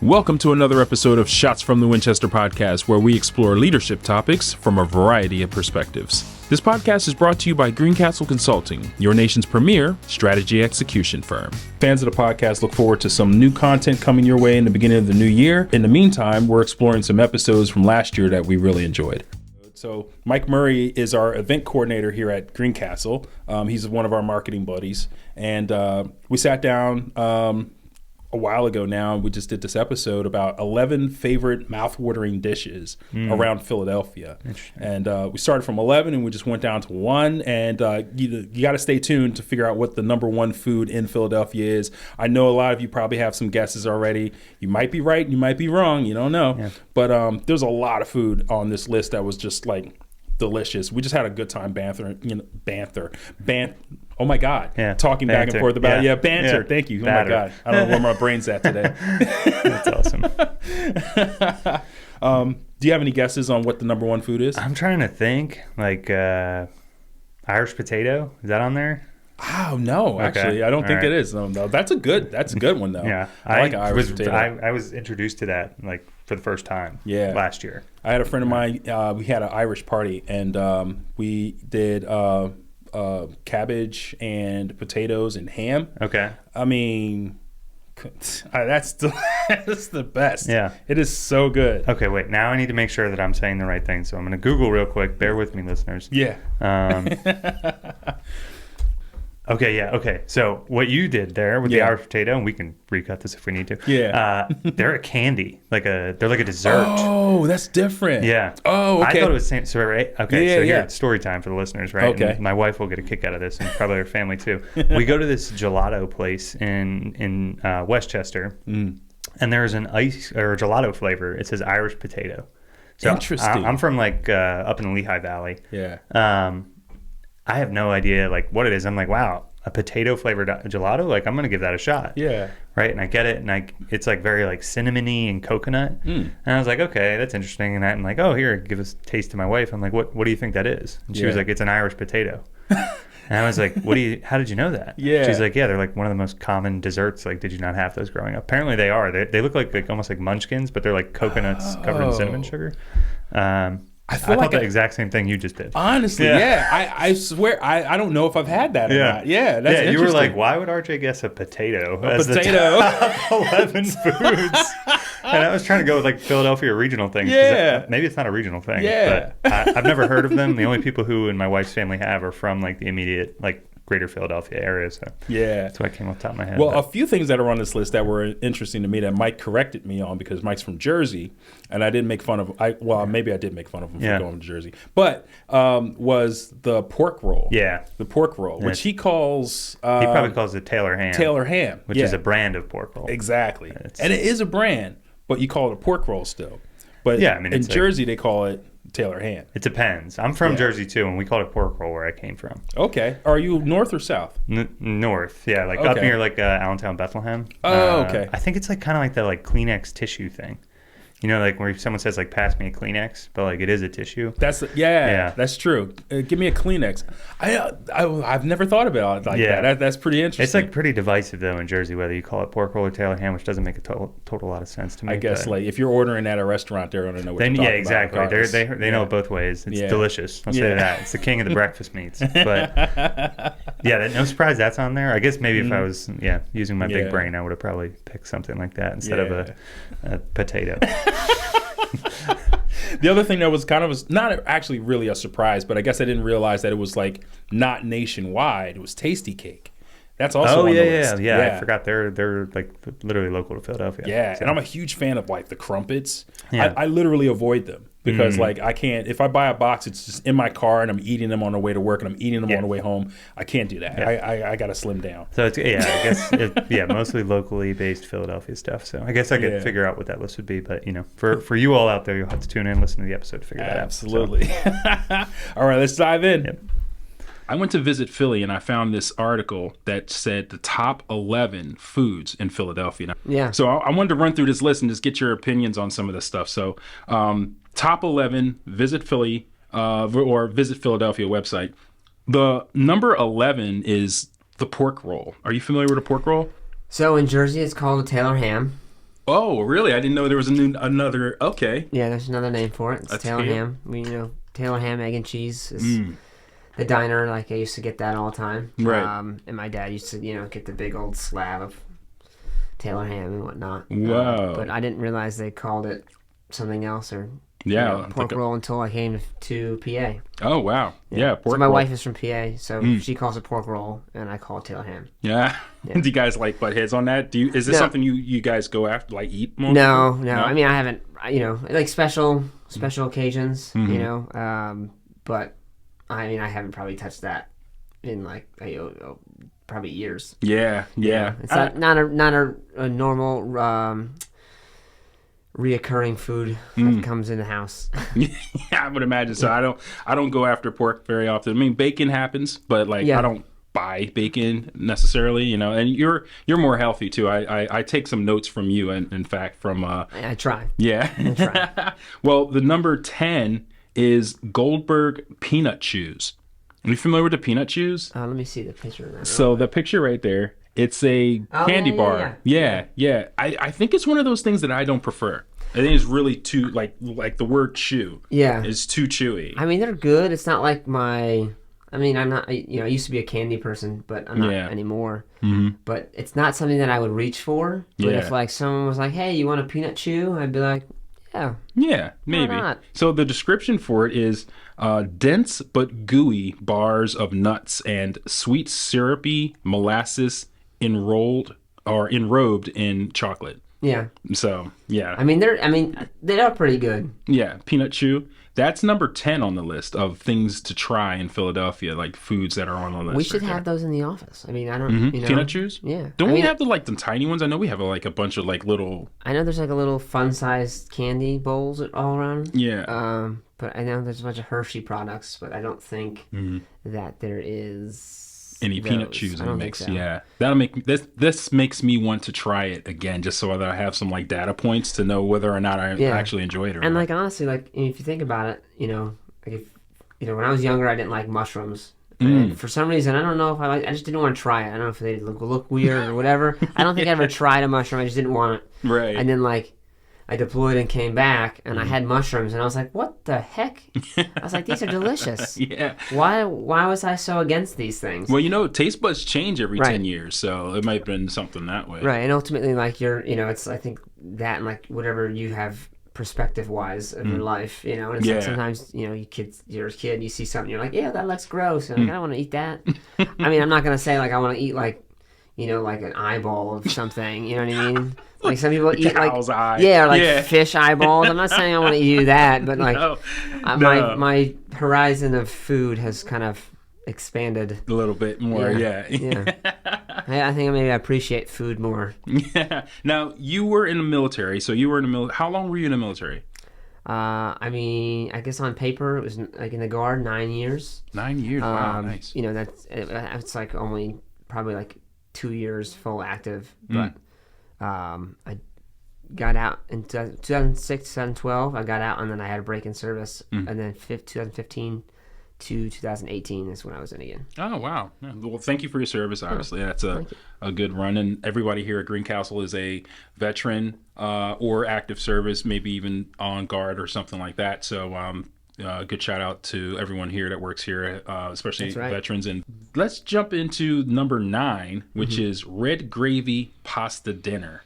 Welcome to another episode of Shots from the Winchester podcast, where we explore leadership topics from a variety of perspectives. This podcast is brought to you by Greencastle Consulting, your nation's premier strategy execution firm. Fans of the podcast look forward to some new content coming your way in the beginning of the new year. In the meantime, we're exploring some episodes from last year that we really enjoyed. So Mike Murray is our event coordinator here at Greencastle. He's one of our marketing buddies. And we sat down a while ago now, and we just did this episode about 11 favorite mouth-watering dishes around Philadelphia. And we started from 11 and we just went down to 1. And you got to stay tuned to figure out what the number one food in Philadelphia is. I know a lot of you probably have some guesses already. You might be right, you might be wrong, you don't know. Yeah. But there's a lot of food on this list that was just like delicious. We just had a good time Oh my God. Yeah. Talking banter. Back and forth about banter. Yeah. Thank you. Oh my God. I don't know where my brain's at today. That's awesome. Do you have any guesses on what the number one food is? I'm trying to think. Like Irish potato. Is that on there? Oh no, actually, I don't think it is. No, that's a good one though. Yeah, I like Irish potato. I was introduced to that like for the first time. Last year. I had a friend of mine. We had an Irish party, and we did cabbage and potatoes and ham. Okay. I mean, that's the best. Yeah. It is so good. Okay, wait. Now I need to make sure that I'm saying the right thing. So I'm going to Google real quick. Bear with me, listeners. Yeah. Okay, yeah, okay. So what you did there with the Irish potato, and we can recut this if we need to. Yeah. They're a candy. They're like a dessert. Oh, that's different. Yeah. Oh, okay. I thought it was same. So, right? Okay, yeah, so here, story time for the listeners, right? Okay. And my wife will get a kick out of this, and probably her family too. We go to this gelato place in Westchester, and there's an ice or gelato flavor. It says Irish potato. So interesting. I'm from like up in the Lehigh Valley. Yeah. I have no idea like what it is. I'm like, wow, a potato flavored gelato. Like I'm gonna give that a shot. Yeah. Right. And I get it, and it's like very like cinnamony and coconut. And I was like, okay, that's interesting. And I'm like, oh, here, give a taste to my wife. I'm like, what do you think that is? And she was like, it's an Irish potato. And I was like, how did you know that? Yeah. She's like, yeah, they're like one of the most common desserts. Like, did you not have those growing up? Apparently they are. They look like almost like munchkins, but they're like coconuts covered in cinnamon sugar. I thought the exact same thing you just did. Honestly, I swear, I don't know if I've had that or not. Yeah, that's interesting. You were like, why would RJ guess a potato as the top 11 foods? And I was trying to go with like Philadelphia regional things. Yeah. Maybe it's not a regional thing. Yeah. But I've never heard of them. The only people who in my wife's family have are from like the immediate like greater Philadelphia area. So that's what came off the top of my head. Well, a few things that are on this list that were interesting to me that Mike corrected me on, because Mike's from Jersey, and I didn't make fun of maybe I did make fun of him for going to Jersey. But was the pork roll. Yeah. The pork roll, which he calls he probably calls it Taylor ham. Taylor ham. Which is a brand of pork roll. Exactly. And it is a brand, but you call it a pork roll still. But in Jersey they call it Taylor ham. It depends. I'm from Jersey too, and we call it pork roll where I came from. Okay. Are you north or south? North. Yeah, like up near like Allentown, Bethlehem. Oh, okay. I think it's like kind of like the like Kleenex tissue thing. You know, like where someone says like, pass me a Kleenex, but like it is a tissue. That's true. Give me a Kleenex. I've never thought about it like that. That's pretty interesting. It's like pretty divisive though in Jersey, whether you call it pork roll or Taylor ham, which doesn't make a total lot of sense to me. I guess like if you're ordering at a restaurant, they're going to know what you're talking exactly. about. They know it both ways. It's delicious. I'll say that. It's the king of the breakfast meats. But no surprise that's on there. I guess maybe if I was using my big brain, I would have probably picked something like that instead of a potato. The other thing that was kind of not actually really a surprise, but I guess I didn't realize that it was like not nationwide. It was Tasty Cake. That's also on the list. I forgot they're like literally local to Philadelphia. Yeah, and I'm a huge fan of like the crumpets. I literally avoid them because like I can't, if I buy a box, it's just in my car and I'm eating them on the way to work and I'm eating them on the way home. I can't do that. I got to slim down. So it's, I guess mostly locally based Philadelphia stuff. So I guess I could figure out what that list would be, but for you all out there, you'll have to tune in, listen to the episode to figure that out. Absolutely. So. All right, let's dive in. Yep. I went to visit Philly and I found this article that said the top 11 foods in Philadelphia. Yeah. So I wanted to run through this list and just get your opinions on some of this stuff. So top 11, visit Philly or visit Philadelphia website. The number 11 is the pork roll. Are you familiar with a pork roll? So in Jersey, it's called a Taylor ham. Oh, really? I didn't know there was another. Okay. Yeah, there's another name for it. It's Taylor ham. Taylor ham, egg and cheese is the diner. Like I used to get that all the time. Right. And my dad used to, get the big old slab of Taylor ham and whatnot. Wow. But I didn't realize they called it something else or pork roll until I came to PA. Oh, wow. Yeah, pork roll. So my roll. wife is from PA, so she calls it pork roll, and I call it Taylor ham. Yeah. Do you guys like butt heads on that? Is this something you guys go after, like eat more? No. I mean, I haven't, like special occasions, but I mean, I haven't probably touched that in like probably years. Yeah. It's not a normal reoccurring food that comes in the house. Yeah, I would imagine so. I don't go after pork very often. I mean, bacon happens, but I don't buy bacon necessarily, and you're more healthy too. I take some notes from you, and in fact from I try. Yeah. I try. Well, the number 10 is Goldberg peanut chews. Are you familiar with the peanut chews? Let me see the picture of that. So the picture right there, it's a candy bar. Yeah. I think it's one of those things that I don't prefer. I think it's really too like the word chew. Yeah, is too chewy. I mean, they're good. It's not like my. I mean, I'm not. I used to be a candy person, but I'm not anymore. Mm-hmm. But it's not something that I would reach for. But if like someone was like, "Hey, you want a peanut chew?" I'd be like, "Yeah, maybe." Why not? So the description for it is dense but gooey bars of nuts and sweet syrupy molasses enrobed in chocolate. Yeah. So yeah. I mean, they are pretty good. Yeah, peanut chew. That's number 10 on the list of things to try in Philadelphia, like foods that are on the list. We should have those in the office. I mean, I don't. Peanut chews. Yeah. Don't we have the tiny ones? I know we have a bunch of little. I know there's a little fun-sized candy bowls all around. Yeah. But I know there's a bunch of Hershey products, but I don't think that there is any peanut chews in the mix. So. Yeah, that'll make this makes me want to try it again, just so that I have some data points to know whether or not I actually enjoy it. And honestly, if you think about it, when I was younger, I didn't like mushrooms. And for some reason, I don't know if I just didn't want to try it. I don't know if they look weird or whatever. I don't think I ever tried a mushroom. I just didn't want it. Right. And then I deployed and came back, and I had mushrooms, and I was like, "What the heck?" I was like, "These are delicious." Yeah. Why was I so against these things? Well, taste buds change every 10 years, so it might have been something that way. Right, and ultimately, it's I think that and whatever you have perspective-wise of your life, and it's sometimes you're a kid, you see something, you're like, "Yeah, that looks gross," and I don't want to eat that. I mean, I'm not gonna say I want to eat like an eyeball of something. You know what I mean? Like some people eat eye. Fish eyeballs. I'm not saying I want to do that, but my horizon of food has kind of expanded a little bit more. Yeah. I think maybe I appreciate food more. Yeah. Now you were in the military, so you were in the military. How long were you in the military? I mean, I guess on paper it was in the Guard 9 years. 9 years. Wow, nice. That's only probably 2 years full active, but I got out in 2006, 2012. I got out, and then I had a break in service, and then 2015 to 2018 is when I was in again. Oh, wow. Yeah, well, thank you for your service, obviously. That's a good run, and everybody here at Greencastle is a veteran or active service, maybe even on guard or something like that, so good shout out to everyone here that works here, especially veterans. And let's jump into number 9, which is red gravy pasta dinner.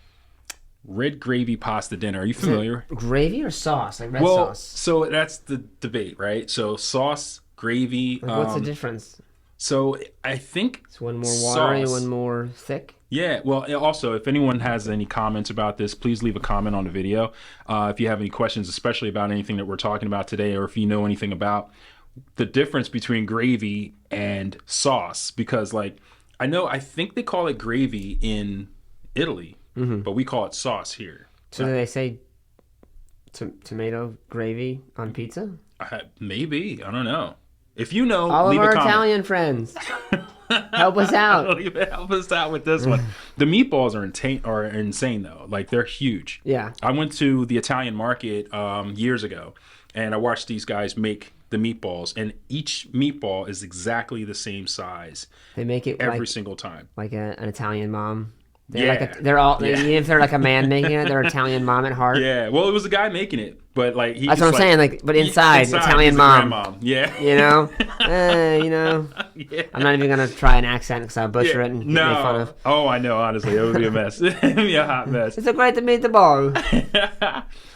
Red gravy pasta dinner. Are you familiar? Gravy or sauce? Like red sauce? So that's the debate, right? So sauce, gravy. What's the difference? So I think it's one more watery, one more thick. Yeah, well, also, if anyone has any comments about this, please leave a comment on the video. If you have any questions, especially about anything that we're talking about today, or if you know anything about the difference between gravy and sauce, because I think they call it gravy in Italy, but we call it sauce here. So do they say tomato gravy on pizza? Maybe. I don't know. If you know, all leave of our a comment. Italian friends. Help us out. Help us out with this one. The meatballs are insane though. They're huge. Yeah. I went to the Italian market years ago, and I watched these guys make the meatballs, and each meatball is exactly the same size. They make it every single time. Like an Italian mom They're all even if they're like a man making it, they're Italian mom at heart. Yeah, well, it was a guy making it, but like that's what I'm saying. Like, but inside Italian mom. Yeah, you know, Yeah. I'm not even gonna try an accent because I'll butcher it and get made fun of. Oh, I know. Honestly, it would be a mess. It would be a hot mess. It's a great to meet the ball.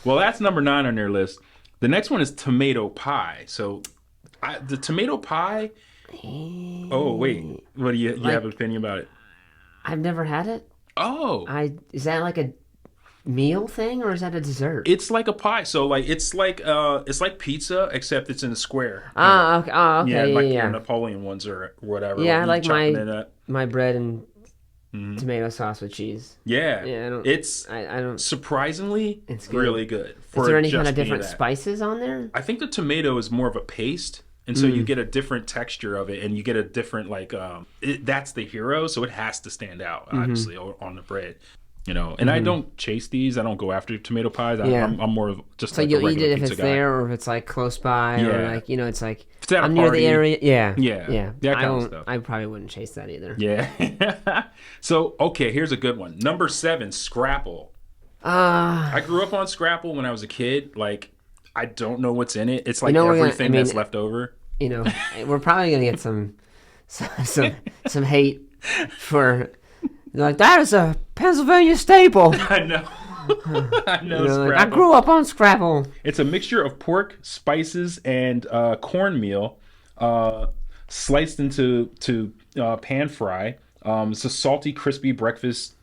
Well, that's number 9 on their list. The next one is tomato pie. So, the tomato pie. Oh wait, what do you have an opinion about it? I've never had it. Oh, is that like a meal thing or is that a dessert? It's like a pie. So like it's like pizza except it's in a square. Okay. Yeah, like your Napoleon ones or whatever. Yeah, I like my bread and tomato sauce with cheese. Yeah. Yeah, I don't surprisingly it's good. Really good. Is there any kind of different spices on there? I think the tomato is more of a paste. And so you get a different texture of it, and you get a different that's the hero, so it has to stand out obviously on the bread, you know. And I don't chase these; I don't go after tomato pies. I'm more of just so like you'll a eat regular it if pizza it's guy. there, or if it's like close by, or like it's like if it's I'm near the area. Yeah. That kind of stuff. I probably wouldn't chase that either. Yeah. So okay, here's a good one. Number 7, Scrapple. I grew up on Scrapple when I was a kid. Like, I don't know what's in it. It's like everything that's left over. You know, we're probably gonna get some hate for like that is a Pennsylvania staple. I know. I know. Like, I grew up on Scrapple. It's a mixture of pork, spices, and cornmeal, sliced into pan fry. It's a salty, crispy breakfast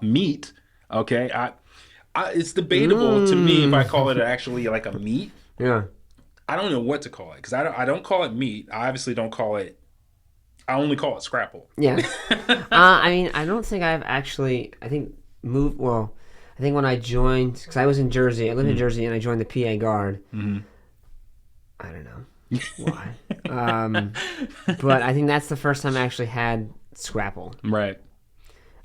meat. Okay, it's debatable to me if I call it actually like a meat. Yeah. I don't know what to call it because I don't call it meat. I obviously don't call it. I only call it Scrapple. Yeah. I mean, I don't think I've actually. I think moved. Well, I think when I joined, because I was in Jersey. I lived in Jersey, and I joined the PA Guard. Mm-hmm. I don't know why, but I think that's the first time I actually had Scrapple. Right.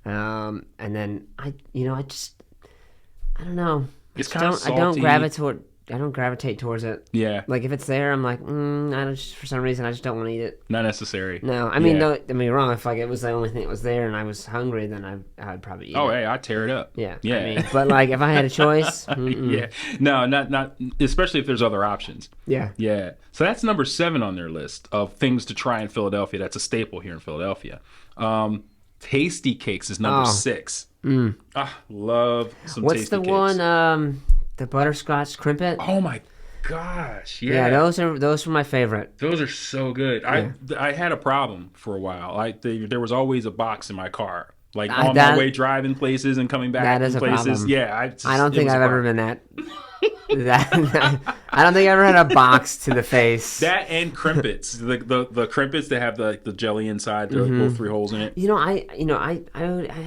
And then I don't know. It's kind of salty. I don't gravitate towards it. Yeah. Like if it's there, I'm like, for some reason I just don't want to eat it. Not necessary. No, I mean, don't get me wrong. If like it was the only thing that was there and I was hungry, then I'd probably eat it. Oh, hey, I'd tear it up. Yeah. Yeah. I mean, but like if I had a choice, yeah. No, not especially if there's other options. Yeah. Yeah. So that's number 7 on their list of things to try in Philadelphia. That's a staple here in Philadelphia. Tasty Cakes is number 6. Love some What's Tasty Cakes. What's the one? The butterscotch crimpet. Oh my gosh! Yeah, those were my favorite. Those are so good. Yeah. I had a problem for a while. There was always a box in my car, like on my way driving places and coming back that is from places. Problem. Yeah, I don't think I've ever been that. I don't think I ever had a box to the face. That and crimpets, the crimpets that have the jelly inside, the little 3 holes in it. I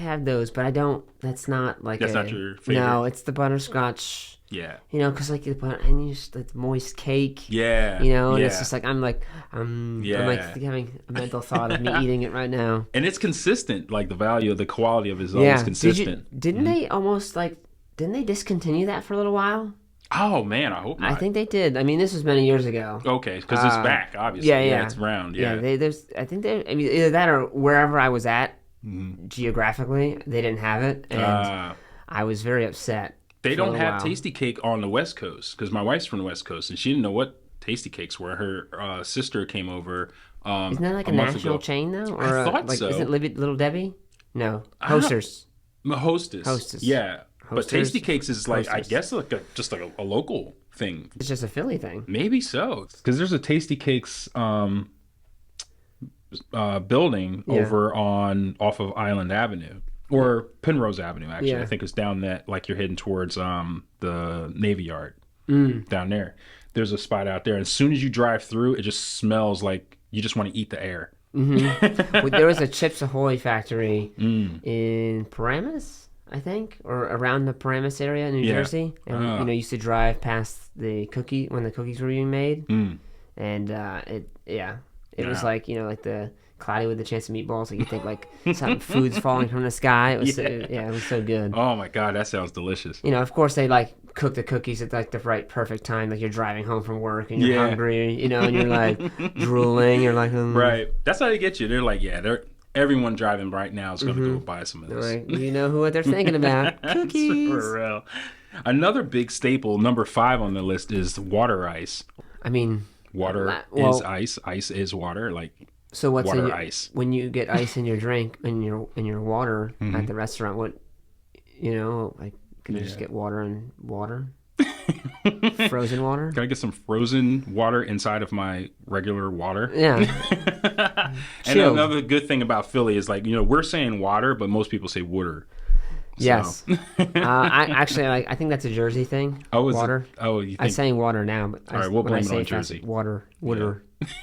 have those, but I don't. That's not like not your favorite. No, it's the butterscotch. Yeah. Because like the butter and you just like moist cake. Yeah. And it's just like I'm like having a mental thought of me eating it right now. And it's consistent. Like the value of the quality of it is always consistent. Didn't they almost didn't they discontinue that for a little while? Oh man, I hope not. I think they did. I mean, this was many years ago. Okay, because it's back, obviously. Yeah, it's round. Yeah, I think either that or wherever I was at geographically, they didn't have it, and I was very upset. They don't have Tasty Cake on the West Coast because my wife's from the West Coast and she didn't know what Tasty Cakes were. Her sister came over. Isn't that like a national chain though? Or I thought so. Isn't Little Debbie? No, Hostess. Hostess. Yeah. But Tasty Cakes is like, I guess, just like a local thing. It's just a Philly thing. Maybe so. Because there's a Tasty Cakes building over off of Island Avenue. Or Penrose Avenue, actually. Yeah. I think it's down that, like you're heading towards the Navy Yard down there. There's a spot out there. And as soon as you drive through, it just smells like you just want to eat the air. Mm-hmm. There was a Chips Ahoy factory in Paramus, I think, or around the Paramus area in New Jersey. And, used to drive past when the cookies were being made. And it was like, like the Cloudy with a Chance of Meatballs. Like you think like something food's falling from the sky. It was it was so good. Oh my God, that sounds delicious. Of course they like cook the cookies at like the right perfect time. Like you're driving home from work and you're hungry, and you're like drooling. You're like, right. That's how they get you. They're like, everyone driving right now is going to go buy some of this. Like, you know what they're thinking about. Cookies. For real. Another big staple, number 5 on the list, is water ice. I mean, water is ice. Ice is water. Like, so what's water in your, ice. When you get ice in your drink, in your water at the restaurant, what, like, can I just get water and water? Frozen water? Can I get some frozen water inside of my regular water? Yeah. And another good thing about Philly is, like, we're saying water, but most people say water. So. Yes. I think that's a Jersey thing. Oh, is water. It? Oh, you think? I'm saying water now, but all right, we'll blame it on Jersey. Water.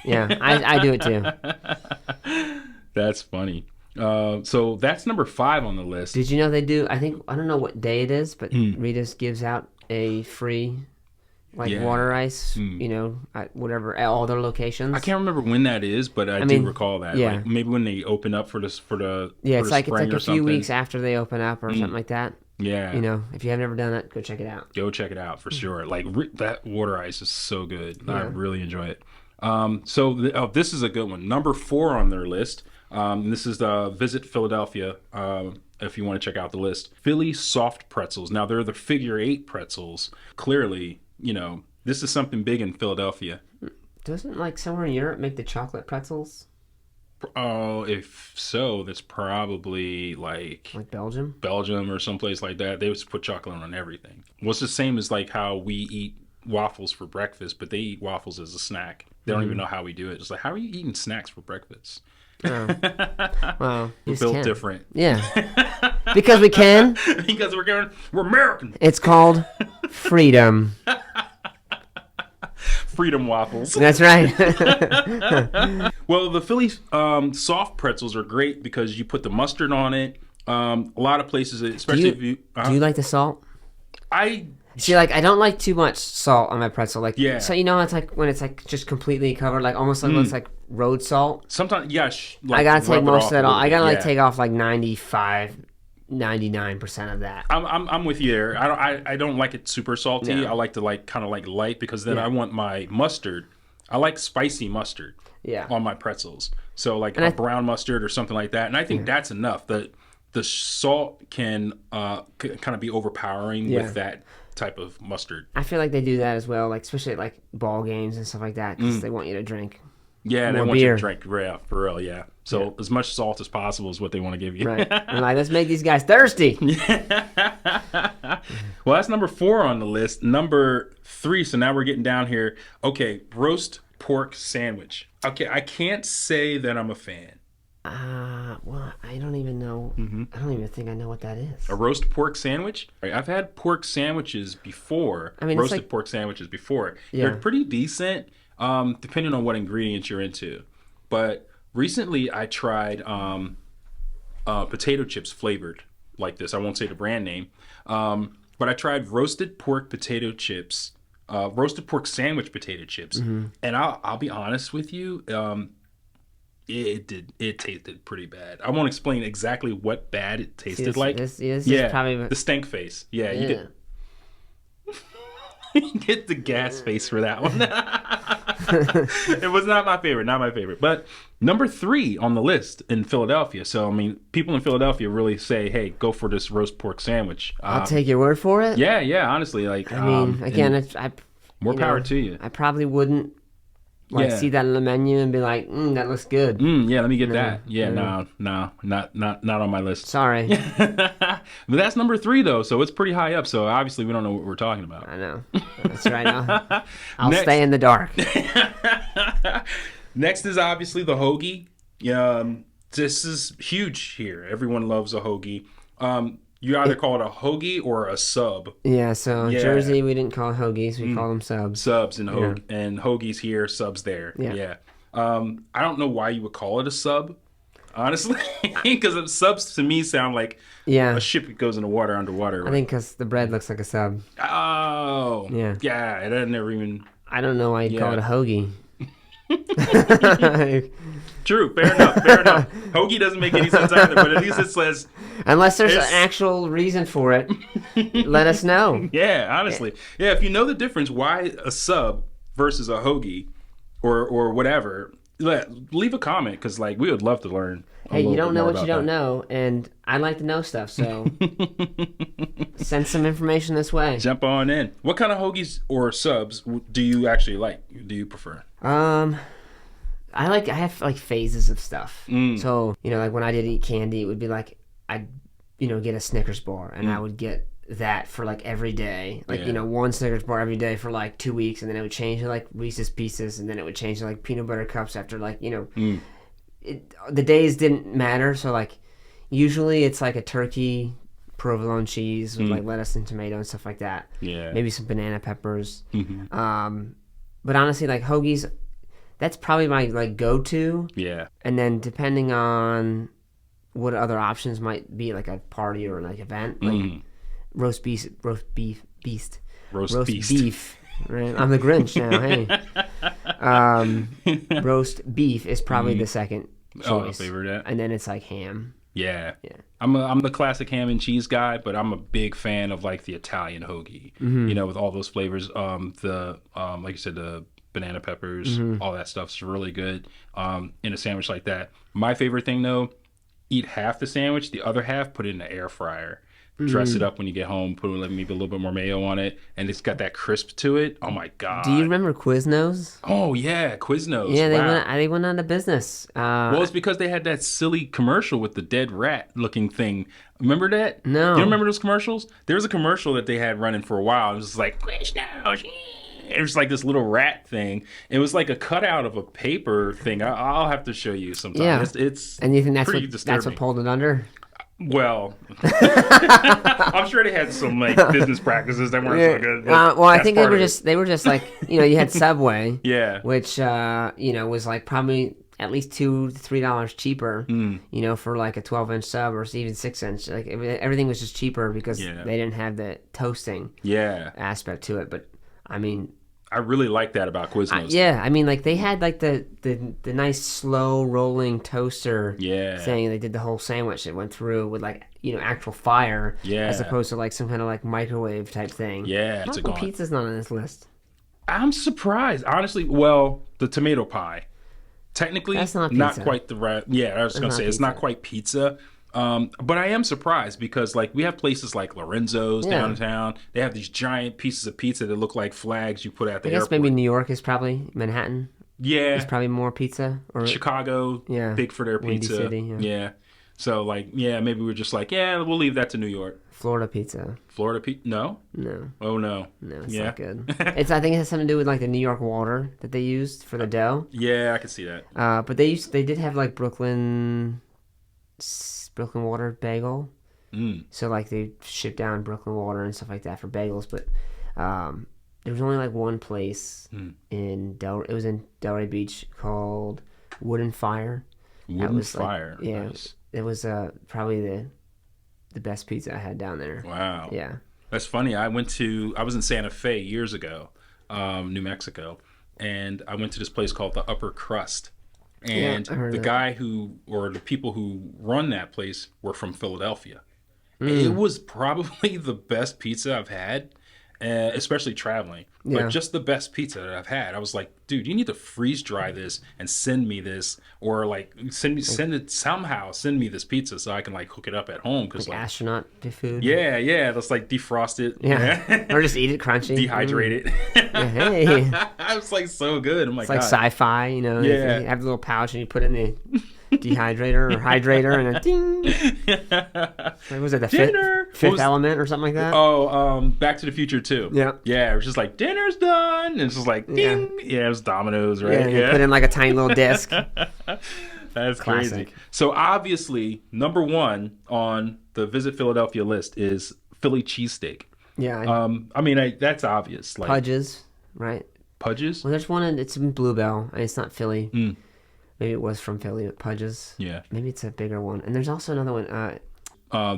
Yeah, I do it too. That's funny. So that's number 5 on the list. Did you know they do? I don't know what day it is, but Rita's gives out a free, water ice. At whatever all their locations. I can't remember when that is, but I do recall that. Yeah. Like maybe when they open up for the it's like a something. few weeks after they open up or something like that. Yeah. If you have never done that, go check it out. Go check it out for sure. Like that water ice is so good. Yeah. I really enjoy it. This is a good one. Number 4 on their list. This is Visit Philadelphia. If you want to check out the list, Philly soft pretzels. Now they're the figure 8 pretzels. Clearly, this is something big in Philadelphia. Doesn't somewhere in Europe make the chocolate pretzels? Oh, if so, that's probably like Belgium or someplace like that. They would put chocolate on everything. Well, it's the same as like how we eat waffles for breakfast, but they eat waffles as a snack. They don't even know how we do it. It's like, how are you eating snacks for breakfast? Oh. Well, we're built different. Yeah. Because we can. Because we're American. It's called freedom. Freedom waffles. That's right. Well, the Philly soft pretzels are great because you put the mustard on it. A lot of places, especially if you... Do you like the salt? See, I don't like too much salt on my pretzel. Yeah. So it's like when it's just completely covered, almost like looks like road salt. Sometimes, yeah. I gotta take most of that off. I gotta take off 95, 99% of that. I'm with you there. I don't like it super salty. No. I like to kind of light because then I want my mustard. I like spicy mustard. Yeah. On my pretzels. So a brown mustard or something like that. And I think that's enough. The salt can kind of be overpowering with that type of mustard. I feel like they do that as well, especially at ball games and stuff like that, because they want you to drink. Yeah, they want you to drink. Yeah, for real. Yeah. So as much salt as possible is what they want to give you. Right. And let's make these guys thirsty. Well, that's number 4 on the list. Number 3. So now we're getting down here. Okay, roast pork sandwich. Okay, I can't say that I'm a fan. Well, I don't even know. I don't even think I know what that is. A roast pork sandwich? I've had pork sandwiches before. Roasted pork sandwiches before. Yeah. They're pretty decent, depending on what ingredients you're into. But recently I tried potato chips flavored like this. I won't say the brand name. But I tried roasted pork potato chips, roasted pork sandwich potato chips. And I'll be honest with you, it tasted pretty bad. I won't explain exactly what bad it tasted like. This is probably the stank face. Yeah. You get the gas face for that one. It was not my favorite. But number 3 on the list in Philadelphia. So people in Philadelphia really say, "Hey, go for this roast pork sandwich." I'll take your word for it. Yeah. Honestly, again, more power to you. I probably wouldn't see that on the menu and be like, that looks good. Yeah, let me get that. Yeah, no, not on my list. Sorry. But that's number 3 though, so it's pretty high up. So obviously we don't know what we're talking about. I know. That's right. I'll stay in the dark. Next is obviously the hoagie. This is huge here. Everyone loves a hoagie. You either call it a hoagie or a sub. Yeah, so in Jersey, we didn't call hoagies. We call them subs. Subs and hoagies here, subs there. Yeah. I don't know why you would call it a sub, honestly. Because subs to me sound like a ship that goes in the water underwater. Right? I think because the bread looks like a sub. Oh. Yeah. Yeah, it never even... I don't know why you call it a hoagie. True, fair enough. Hoagie doesn't make any sense either, but at least it says... Unless there's an actual reason for it, let us know. Yeah, honestly. Yeah, if you know the difference, why a sub versus a hoagie or whatever, leave a comment, because we would love to learn. Hey, you don't know what you don't know, and I like to know stuff, so send some information this way. Jump on in. What kind of hoagies or subs do you actually like? Do you prefer? I have like phases of stuff. So, like when I did eat candy, it would be like I'd, get a Snickers bar, and I would get that for like every day. Like, one Snickers bar every day for like 2 weeks, and then it would change to like Reese's Pieces, and then it would change to like peanut butter cups after like, the days didn't matter. So like usually it's like a turkey provolone cheese with like lettuce and tomato and stuff like that. Yeah. Maybe some banana peppers. But honestly, like hoagies, that's probably my like go-to. Yeah. And then depending on what other options might be, like a party or like event, like roast beef. Right? I'm the Grinch now. Hey, roast beef is probably the second choice. Favorite. And then it's like ham. Yeah. I'm the classic ham and cheese guy, but I'm a big fan of like the Italian hoagie. With all those flavors. Like you said, the banana peppers, all that stuff's really good. In a sandwich like that. My favorite thing though, eat half the sandwich, the other half put it in the air fryer. Dress it up when you get home, put maybe a little bit more mayo on it, and it's got that crisp to it. Oh my god! Do you remember Quiznos? Oh yeah, Quiznos. Yeah, they went out of business. Well, it's because they had that silly commercial with the dead rat looking thing. Remember that? No. Do you remember those commercials? There was a commercial that they had running for a while. It was like Quiznos. It was like this little rat thing. It was like a cutout of a paper thing. I'll have to show you sometime. Yeah. It's and you think that's what pulled it under? Well, I'm sure they had some like business practices that weren't so good. Well, I think they were just like you had Subway, which was like probably at least $2 to $3 cheaper, for like a 12-inch sub or even 6-inch. Like everything was just cheaper because they didn't have the toasting aspect to it. But I mean, I really like that about Quiznos. I mean, like they had like the nice slow rolling toaster thing. They did the whole sandwich. It went through with like actual fire, as opposed to like some kind of like microwave type thing. Yeah, how come pizza's not on this list? I'm surprised, honestly. Well, the tomato pie, technically, that's not quite the right. Yeah, I was gonna say it's not quite pizza. But I am surprised because like we have places like Lorenzo's downtown. They have these giant pieces of pizza that look like flags you put at the airport. I guess maybe New York is probably Manhattan. Yeah, it's probably more pizza. Or Chicago, big for their pizza. Windy City, yeah. So like, maybe we're just like, we'll leave that to New York. Florida pizza. No. Oh no. No, it's not good. I think it has something to do with like the New York water that they used for the dough. Yeah, I can see that. But they did have like Brooklyn water bagel. So like they shipped down Brooklyn water and stuff like that for bagels, but there was only like one place in Delray Beach called Wooden Fire. Wooden Fire. Like, nice. It was probably the best pizza I had down there. Wow. Yeah. That's funny. I was in Santa Fe years ago, New Mexico, and I went to this place called the Upper Crust. And the guy the people who run that place were from Philadelphia. It was probably the best pizza I've had, especially traveling. But just the best pizza that I've had. I was like, dude, you need to freeze dry this and send me this, or like send me this pizza so I can like hook it up at home. Cause like astronaut food. Yeah. Let's like defrost it. Yeah. Or just eat it crunchy. Dehydrate it. Hey. I was like so good. I'm like, it's like sci-fi, You have a little pouch and you put it in the dehydrator or hydrator and a ding. What was it, the fifth element or something like that? Oh, Back to the Future 2. Yeah, it was just like, dinner's done. And it's just like, ding. Yeah, it was Domino's, right? Yeah, you put in like a tiny little disc. That's classic. Crazy. So obviously, number one on the Visit Philadelphia list is Philly cheesesteak. Yeah. That's obvious. Like, Pudge's, right? Pudge's? Well, there's one, it's in Bluebell, and it's not Philly. Maybe it was from Philly, but Pudge's. Yeah. Maybe it's a bigger one. And there's also another one.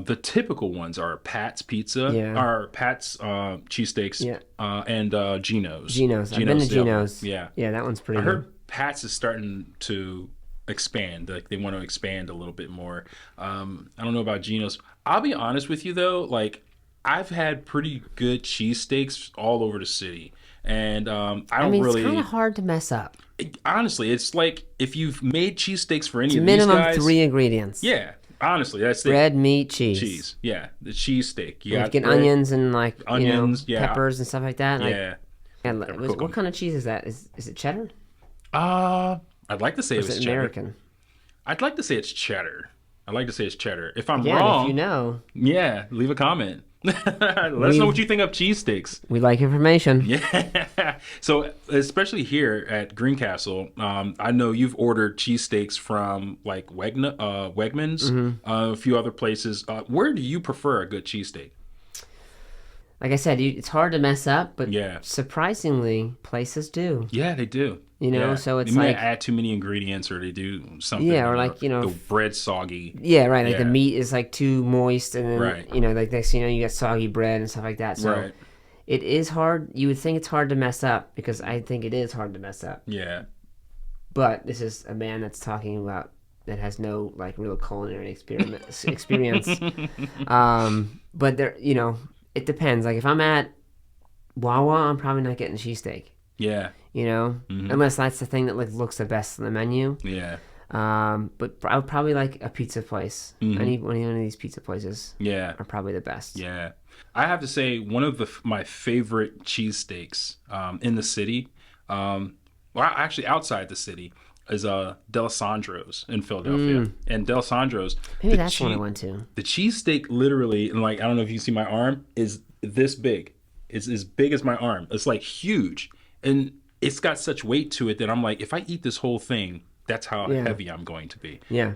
The typical ones are Pat's Pizza, or Pat's cheesesteaks, and Geno's. Geno's. I've been to Geno's. Yeah. Yeah, that one's pretty good. I heard Pat's is starting to expand. Like, they want to expand a little bit more. I don't know about Geno's. I'll be honest with you, though. Like, I've had pretty good cheesesteaks all over the city. And I don't really... it's kind of hard to mess up. Honestly, it's like if you've made cheesesteaks for any It's of these minimum guys. 3 ingredients. Yeah, honestly, that's Bread, meat, cheese. cheese. Yeah, the cheesesteak. You get onions and like onions, yeah. peppers and stuff like that. Yeah. What kind of cheese is that? Is it cheddar? I'd like to say it was cheddar. American? I'd like to say it's cheddar. I'd like to say it's cheddar. If I'm Yeah, wrong, if you know, yeah, leave a comment. Let us know what you think of cheesesteaks. we like information. Yeah. So, especially here at Greencastle, I know you've ordered cheesesteaks from like Wegmans, a few other places. Where do you prefer a good cheesesteak? Like I said, it's hard to mess up, but Yeah. surprisingly, places do. Yeah, they do. You know, Yeah. so it's they like might add too many ingredients, or they do something. Yeah, or like, the bread soggy. Yeah, right. Like the Yeah. meat is like too moist, and then Right. like next thing you know, you got soggy bread and stuff like that. So Right. it is hard. You would think it's hard to mess up because I think it is hard to mess up. Yeah. But this is a man that's talking about that has no like real culinary experience. But there, it depends. Like if I'm at Wawa, I'm probably not getting cheesesteak. Yeah. Unless that's the thing that like looks the best on the menu. Yeah. But I would probably like a pizza place. Any one of these pizza places. Yeah. Are probably the best. Yeah. I have to say one of my favorite cheesesteaks in the city, well, actually outside the city, is D'Alessandro's in Philadelphia. And D'Alessandro's, Maybe that's one I went to. The cheesesteak literally, and like I don't know if you see my arm, is this big. It's as big as my arm. It's like huge. And it's got such weight to it that I'm like, if I eat this whole thing, that's how heavy I'm going to be. Yeah.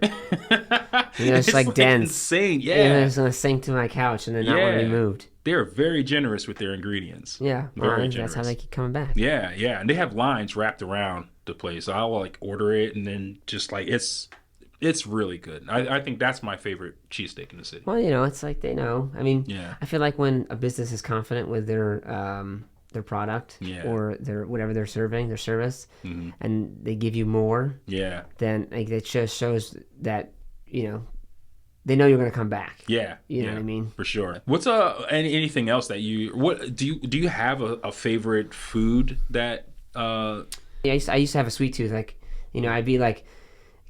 It's like dense. Insane. Yeah. And it's going to sink to my couch and then not want to be moved. They're very generous with their ingredients. Yeah. Very Well, generous. that's how they keep coming back. Yeah, yeah. And they have lines wrapped around the place. I'll like order it and then just like it's really good. I think that's my favorite cheesesteak in the city. Well, it's like they know. I mean, Yeah. I feel like when a business is confident with their product or their whatever they're serving, their service, and they give you more, then like it just shows that they know you're going to come back. Yeah, you know what I mean, for sure. What's anything else that what do you have a favorite food that? Yeah, I used to have a sweet tooth. Like I'd be like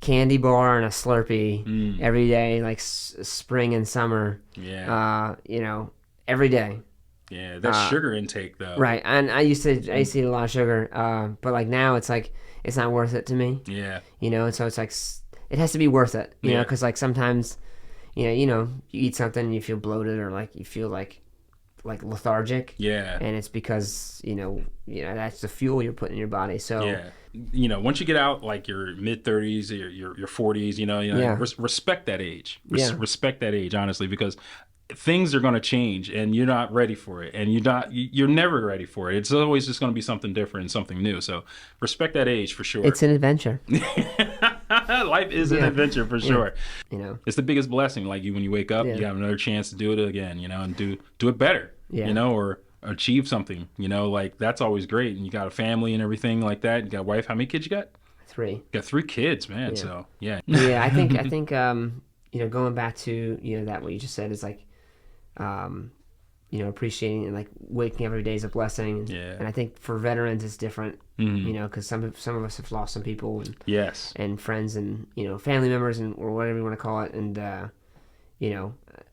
candy bar and a Slurpee every day, like spring and summer. Yeah. Every day. Yeah, that sugar intake though. Right, and I used to eat a lot of sugar, but like now it's like it's not worth it to me. Yeah. And so it's like it has to be worth it, you know, because like sometimes, you eat something and you feel bloated or like you feel like lethargic. Yeah. And it's because that's the fuel you're putting in your body. So yeah. Once you get out like your mid 30s, your 40s, respect that age. Respect that age, honestly, because things are going to change and you're not ready for it, and you're never ready for it. It's always just going to be something different and something new. So respect that age for sure. It's an adventure. Life is an adventure for sure. It's the biggest blessing. Like when you wake up, you have another chance to do it again, and do it better, or achieve something, like that's always great. And you got a family and everything like that. You got a wife. How many kids you got? 3. You got 3 kids, man. Yeah. So yeah. Yeah, I think going back to that what you just said is like appreciating and like waking every day is a blessing. And I think for veterans it's different, because some of us have lost some people and friends and family members or whatever you want to call it, and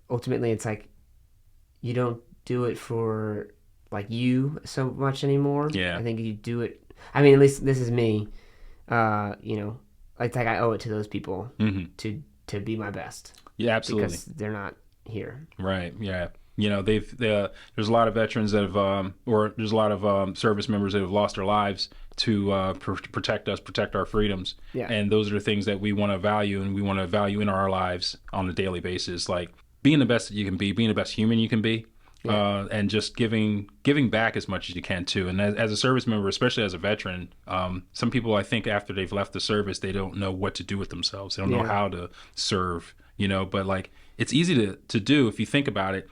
ultimately it's like you don't do it for like you so much anymore. I think you do it. I mean, at least this is me. Like I owe it to those people to be my best. Yeah, absolutely. Because they're not here. Right. Yeah. There's a lot of veterans that have, or there's a lot of service members that have lost their lives to protect us, protect our freedoms. Yeah. And those are the things that we want to value, and we want to value in our lives on a daily basis, like being the best that you can be, being the best human you can be. And just giving back as much as you can too. And as a service member, especially as a veteran, some people, I think after they've left the service, they don't know what to do with themselves. They don't know how to serve, but like it's easy to do if you think about it.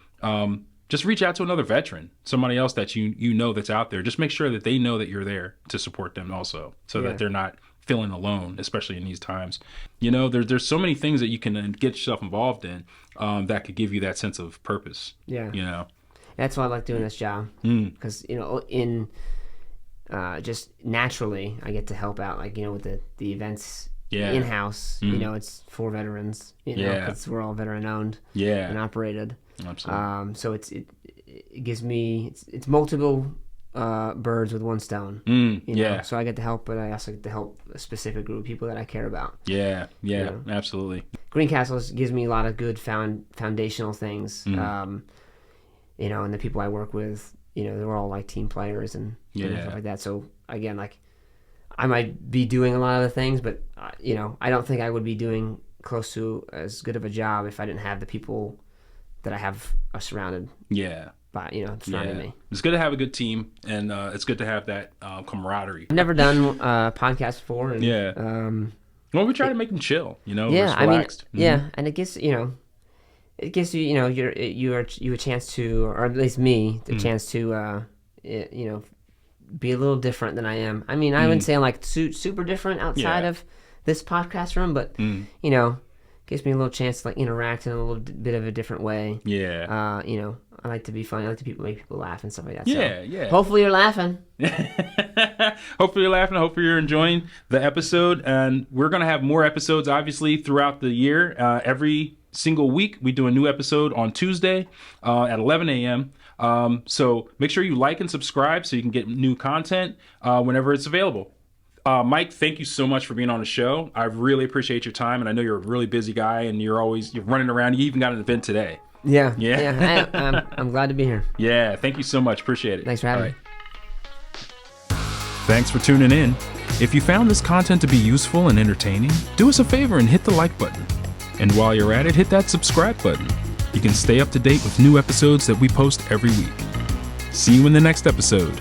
Just reach out to another veteran, somebody else that you know that's out there. Just make sure that they know that you're there to support them also, so that they're not feeling alone, especially in these times. There's so many things that you can get yourself involved in that could give you that sense of purpose. That's why I like doing this job, because in just naturally I get to help out, like, you know, with the events in-house. You know, it's for veterans, you know, because we're all veteran owned and operated. Absolutely. So it gives me, it's multiple birds with one stone. You know? So I get to help, but I also get to help a specific group of people that I care about. Yeah, you know? Absolutely. Greencastles gives me a lot of good foundational things. You know, and the people I work with, you know, they're all like team players and stuff like that. So again, like, I might be doing a lot of the things, but you know, I don't think I would be doing close to as good of a job if I didn't have the people that I have surrounded. By, you know, surrounding me. It's good to have a good team, and it's good to have that camaraderie. I've never done a podcast before. And, well, we try to make them chill, you know, relaxed. I mean, and it gives you know, you a chance to, or at least me, the chance to, you know, be a little different than I am. I mean, I wouldn't say I'm like super different outside of this podcast room, but you know, gives me a little chance to like interact in a little bit of a different way. You know, I like to be funny. I like to make people laugh and stuff like that. So hopefully you're laughing. Hopefully you're laughing. Hopefully you're enjoying the episode. And we're going to have more episodes, obviously, throughout the year. Every single week, we do a new episode on Tuesday at 11 a.m. So make sure you like and subscribe so you can get new content whenever it's available. Mike, thank you so much for being on the show. I really appreciate your time, and I know you're a really busy guy, and you're running around. You even got an event today. I'm glad to be here. Yeah, thank you so much. Appreciate it. Thanks for having me. Thanks for tuning in. If you found this content to be useful and entertaining, do us a favor and hit the like button. And while you're at it, hit that subscribe button. You can stay up to date with new episodes that we post every week. See you in the next episode.